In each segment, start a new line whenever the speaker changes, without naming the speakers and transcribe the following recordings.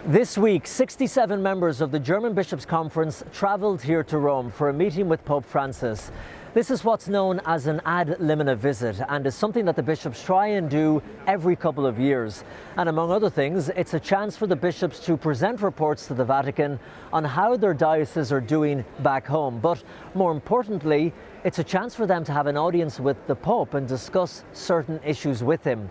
This week, 67 members of the German Bishops' Conference travelled here to Rome for a meeting with Pope Francis. This is what's known as an ad limina visit and is something that the bishops try and do every couple of years. And among other things, it's a chance for the bishops to present reports to the Vatican on how their dioceses are doing back home. But more importantly, it's a chance for them to have an audience with the Pope and discuss certain issues with him.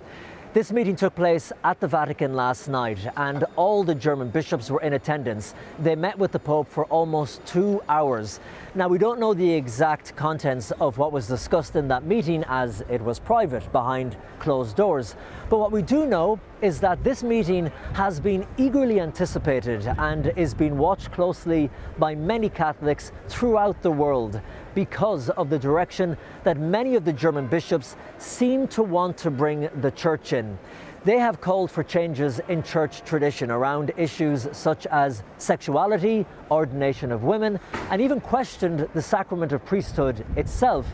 This meeting took place at the Vatican last night and all the German bishops were in attendance. They met with the Pope for almost 2 hours. Now, we don't know the exact contents of what was discussed in that meeting as it was private, behind closed doors. But what we do know is that this meeting has been eagerly anticipated and is being watched closely by many Catholics throughout the world because of the direction that many of the German bishops seem to want to bring the Church in. They have called for changes in church tradition around issues such as sexuality, ordination of women, and even questioned the sacrament of priesthood itself.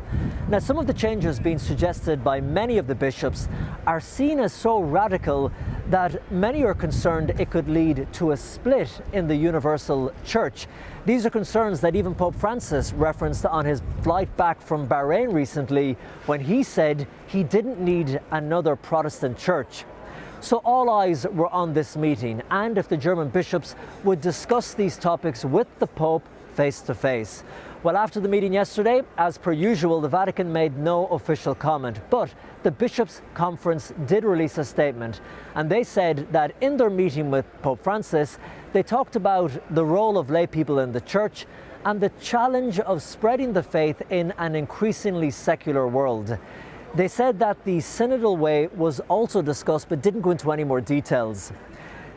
Now, some of the changes being suggested by many of the bishops are seen as so radical that many are concerned it could lead to a split in the universal church. These are concerns that even Pope Francis referenced on his flight back from Bahrain recently when he said he didn't need another Protestant church. So all eyes were on this meeting and if the German bishops would discuss these topics with the Pope face to face. Well, after the meeting yesterday, as per usual, the Vatican made no official comment, but the Bishops' Conference did release a statement and they said that in their meeting with Pope Francis, they talked about the role of lay people in the Church and the challenge of spreading the faith in an increasingly secular world. They said that the Synodal Way was also discussed but didn't go into any more details.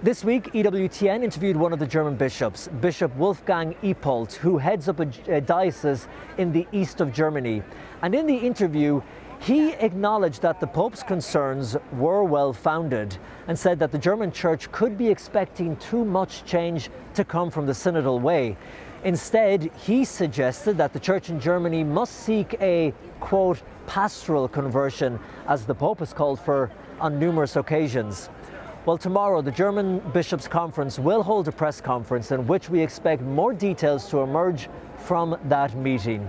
This week, EWTN interviewed one of the German bishops, Bishop Wolfgang Epolt, who heads up a diocese in the east of Germany. And in the interview, he acknowledged that the Pope's concerns were well-founded and said that the German Church could be expecting too much change to come from the Synodal Way. Instead, he suggested that the Church in Germany must seek a, quote, pastoral conversion, as the Pope has called for on numerous occasions. Well, tomorrow the German Bishops' Conference will hold a press conference in which we expect more details to emerge from that meeting.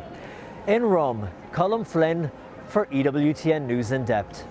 In Rome, Colm Flynn for EWTN News In Depth.